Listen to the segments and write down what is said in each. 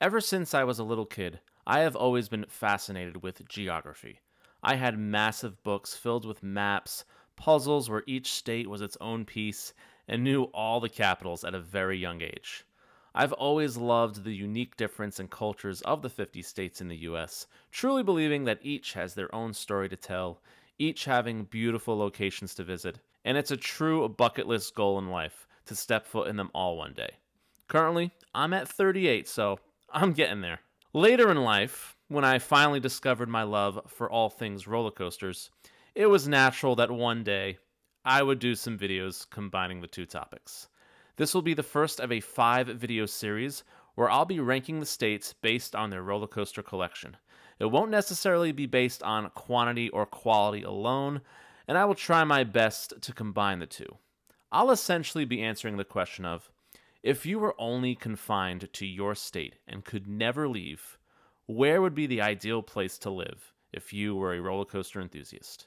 Ever since I was a little kid, I have always been fascinated with geography. I had massive books filled with maps, puzzles where each state was its own piece, and knew all the capitals at a very young age. I've always loved the unique difference in cultures of the 50 states in the US, truly believing that each has their own story to tell, each having beautiful locations to visit, and it's a true bucket list goal in life to step foot in them all one day. Currently, I'm at 38, so I'm getting there. Later in life, when I finally discovered my love for all things roller coasters, it was natural that one day I would do some videos combining the two topics. This will be the first of a 5-video series where I'll be ranking the states based on their roller coaster collection. It won't necessarily be based on quantity or quality alone, and I will try my best to combine the two. I'll essentially be answering the question of, if you were only confined to your state and could never leave, where would be the ideal place to live if you were a roller coaster enthusiast?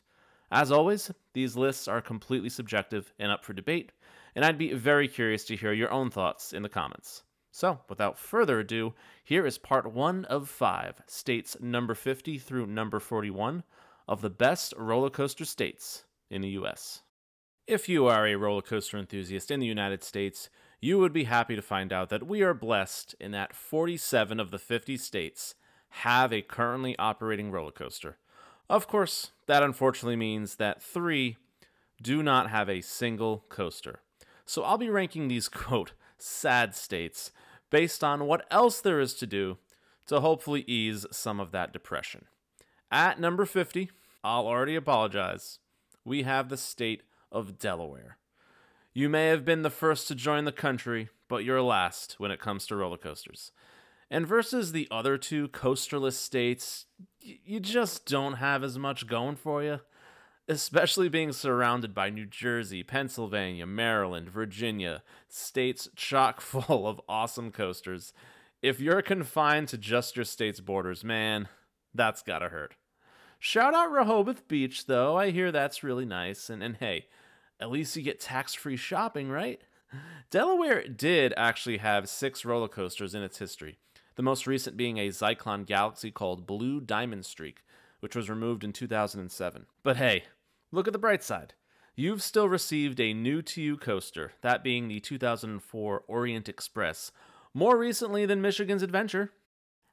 As always, these lists are completely subjective and up for debate, and I'd be very curious to hear your own thoughts in the comments. So, without further ado, here is part 1 of 5, states number 50 through number 41 of the best roller coaster states in the US. If you are a roller coaster enthusiast in the United States, you would be happy to find out that we are blessed in that 47 of the 50 states have a currently operating roller coaster. Of course, that unfortunately means that 3 do not have a single coaster. So I'll be ranking these, quote, sad states based on what else there is to do to hopefully ease some of that depression. At number 50, I'll already apologize, we have the state of Delaware. You may have been the first to join the country, but you're last when it comes to roller coasters. And versus the other 2 coasterless states, you just don't have as much going for you. Especially being surrounded by New Jersey, Pennsylvania, Maryland, Virginia, states chock full of awesome coasters. If you're confined to just your state's borders, man, that's gotta hurt. Shout out Rehoboth Beach, though. I hear that's really nice. And hey, at least you get tax-free shopping, right? Delaware did actually have 6 roller coasters in its history, the most recent being a Zyklon Galaxy called Blue Diamond Streak, which was removed in 2007. But hey, look at the bright side. You've still received a new-to-you coaster, that being the 2004 Orient Express, more recently than Michigan's Adventure.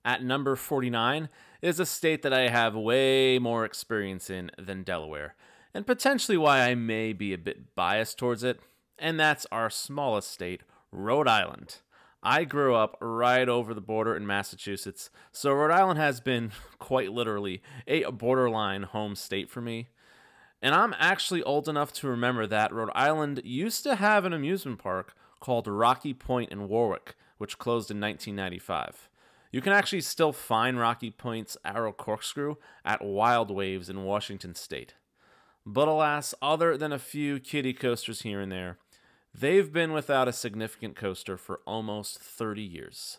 At number 49 is a state that I have way more experience in than Delaware, and potentially why I may be a bit biased towards it, and that's our smallest state, Rhode Island. I grew up right over the border in Massachusetts, so Rhode Island has been, quite literally, a borderline home state for me. And I'm actually old enough to remember that Rhode Island used to have an amusement park called Rocky Point in Warwick, which closed in 1995. You can actually still find Rocky Point's Arrow Corkscrew at Wild Waves in Washington State. But alas, other than a few kiddie coasters here and there, they've been without a significant coaster for almost 30 years.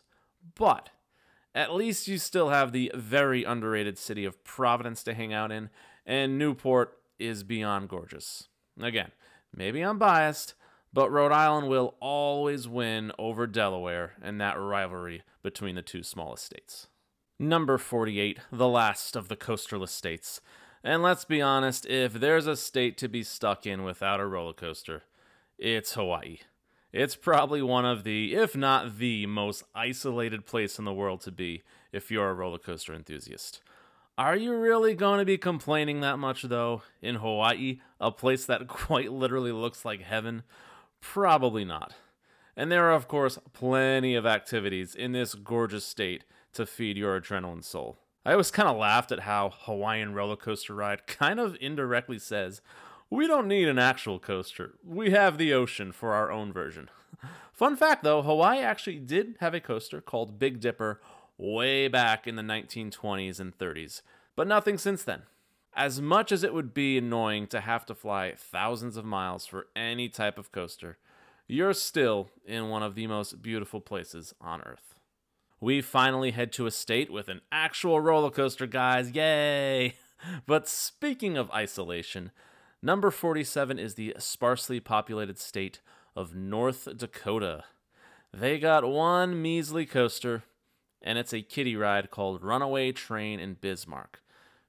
But at least you still have the very underrated city of Providence to hang out in, and Newport is beyond gorgeous. Again, maybe I'm biased, but Rhode Island will always win over Delaware in that rivalry between the 2 smallest states. Number 48, the last of the coasterless states. And let's be honest, if there's a state to be stuck in without a roller coaster, it's Hawaii. It's probably one of the, if not the, most isolated place in the world to be if you're a roller coaster enthusiast. Are you really going to be complaining that much, though, in Hawaii, a place that quite literally looks like heaven? Probably not. And there are, of course, plenty of activities in this gorgeous state to feed your adrenaline soul. I always kind of laughed at how Hawaiian roller coaster ride kind of indirectly says, we don't need an actual coaster. We have the ocean for our own version. Fun fact, though, Hawaii actually did have a coaster called Big Dipper way back in the 1920s and 30s, but nothing since then. As much as it would be annoying to have to fly thousands of miles for any type of coaster, you're still in one of the most beautiful places on Earth. We finally head to a state with an actual roller coaster, guys, yay! But speaking of isolation, number 47 is the sparsely populated state of North Dakota. They got one measly coaster, and it's a kiddie ride called Runaway Train in Bismarck.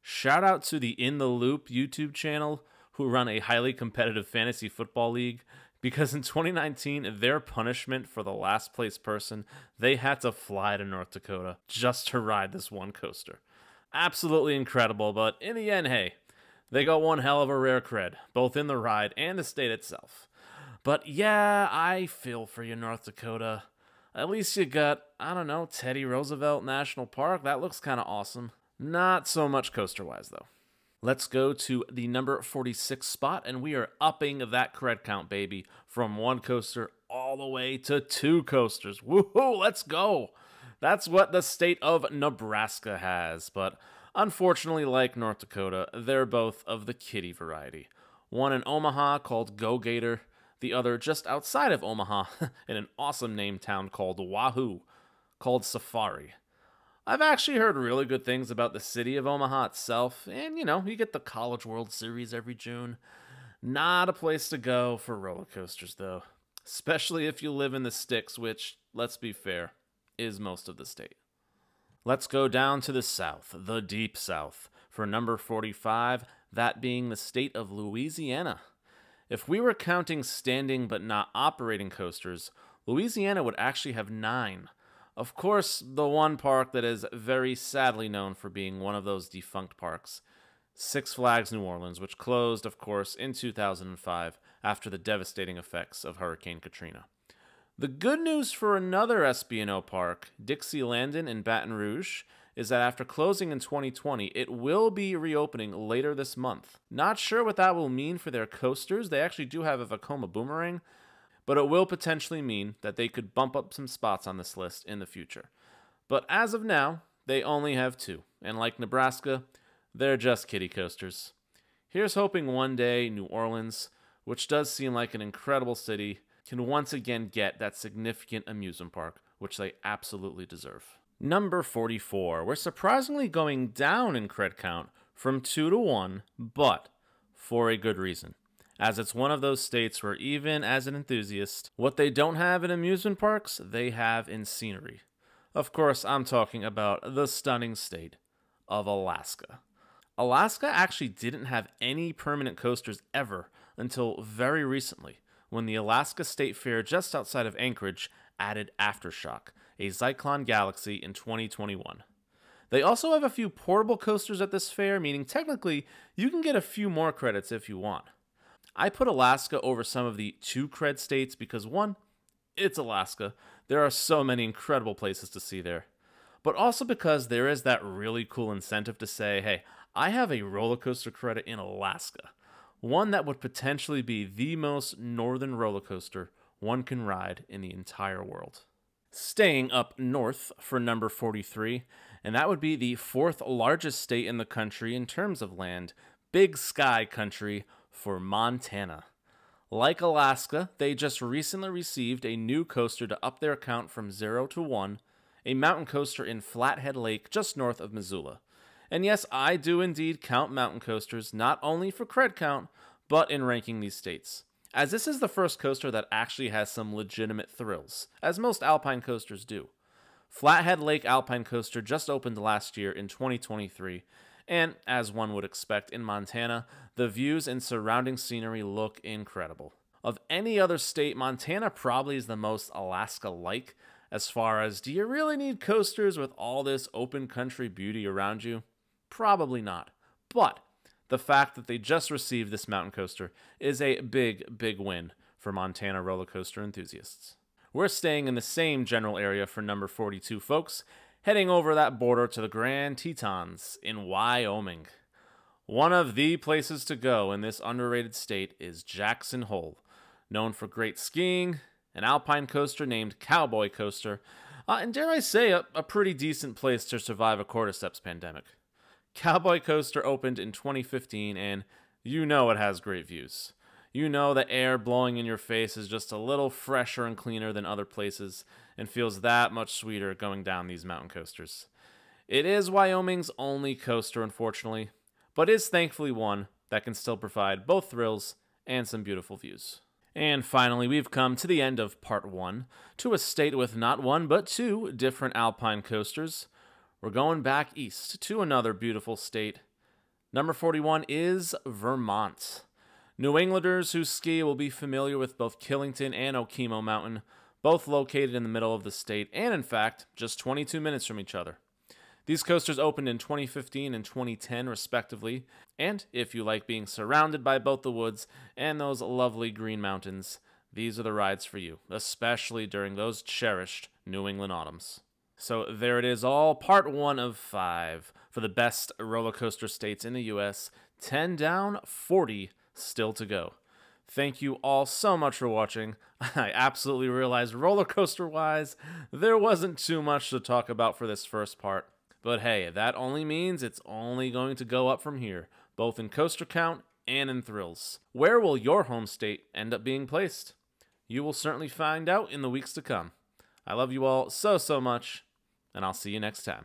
Shout out to the In the Loop YouTube channel, who run a highly competitive fantasy football league, because in 2019, their punishment for the last place person, they had to fly to North Dakota just to ride this one coaster. Absolutely incredible, but in the end, hey, they got one hell of a rare cred, both in the ride and the state itself. But yeah, I feel for you, North Dakota. At least you got, I don't know, Teddy Roosevelt National Park. That looks kind of awesome. Not so much coaster-wise, though. Let's go to the number 46 spot, and we are upping that cred count, baby, from one coaster all the way to 2 coasters. Woohoo, let's go! That's what the state of Nebraska has, but unfortunately, like North Dakota, they're both of the kiddie variety. One in Omaha called Go Gator, the other just outside of Omaha in an awesome named town called Wahoo, called Safari. I've actually heard really good things about the city of Omaha itself, and you get the College World Series every June. Not a place to go for roller coasters, though, especially if you live in the sticks, which, let's be fair, is most of the state. Let's go down to the south, the deep south, for number 45, that being the state of Louisiana. If we were counting standing but not operating coasters, Louisiana would actually have 9. Of course, the one park that is very sadly known for being one of those defunct parks, Six Flags New Orleans, which closed, of course, in 2005 after the devastating effects of Hurricane Katrina. The good news for another SB&O park, Dixielandin in Baton Rouge, is that after closing in 2020, it will be reopening later this month. Not sure what that will mean for their coasters. They actually do have a Vekoma Boomerang, but it will potentially mean that they could bump up some spots on this list in the future. But as of now, they only have 2, and like Nebraska, they're just kiddie coasters. Here's hoping one day New Orleans, which does seem like an incredible city, can once again get that significant amusement park, which they absolutely deserve. Number 44, we're surprisingly going down in cred count from 2 to 1, but for a good reason, as it's one of those states where even as an enthusiast, what they don't have in amusement parks, they have in scenery. Of course, I'm talking about the stunning state of Alaska. Alaska actually didn't have any permanent coasters ever until very recently, when the Alaska State Fair just outside of Anchorage added Aftershock, a Zyklon Galaxy in 2021. They also have a few portable coasters at this fair, meaning technically you can get a few more credits if you want. I put Alaska over some of the 2 cred states because 1, it's Alaska. There are so many incredible places to see there. But also because there is that really cool incentive to say, hey, I have a roller coaster credit in Alaska. One that would potentially be the most northern roller coaster one can ride in the entire world. Staying up north for number 43, and that would be the 4th largest state in the country in terms of land, Big Sky Country, for Montana. Like Alaska, they just recently received a new coaster to up their count from 0 to 1, a mountain coaster in Flathead Lake just north of Missoula. And yes, I do indeed count mountain coasters not only for cred count, but in ranking these states, as this is the first coaster that actually has some legitimate thrills, as most alpine coasters do. Flathead Lake Alpine Coaster just opened last year in 2023, and as one would expect in Montana, the views and surrounding scenery look incredible. Of any other state, Montana probably is the most Alaska-like, as far as do you really need coasters with all this open country beauty around you? Probably not. But the fact that they just received this mountain coaster is a big, big win for Montana roller coaster enthusiasts. We're staying in the same general area for number 42, folks, heading over that border to the Grand Tetons in Wyoming. One of the places to go in this underrated state is Jackson Hole, known for great skiing, an alpine coaster named Cowboy Coaster, and dare I say, a pretty decent place to survive a cordyceps pandemic. Cowboy Coaster opened in 2015, and you know it has great views. You know the air blowing in your face is just a little fresher and cleaner than other places, and feels that much sweeter going down these mountain coasters. It is Wyoming's only coaster, unfortunately, but is thankfully one that can still provide both thrills and some beautiful views. And finally, we've come to the end of part 1, to a state with not one but two different alpine coasters. We're going back east to another beautiful state. Number 41 is Vermont. New Englanders who ski will be familiar with both Killington and Okemo Mountain, both located in the middle of the state and, in fact, just 22 minutes from each other. These coasters opened in 2015 and 2010, respectively, and if you like being surrounded by both the woods and those lovely green mountains, these are the rides for you, especially during those cherished New England autumns. So there it is, all part 1 of 5 for the best roller coaster states in the U.S. 10 down, 40 still to go. Thank you all so much for watching. I absolutely realized roller coaster wise, there wasn't too much to talk about for this first part. But hey, that only means it's only going to go up from here, both in coaster count and in thrills. Where will your home state end up being placed? You will certainly find out in the weeks to come. I love you all so much, and I'll see you next time.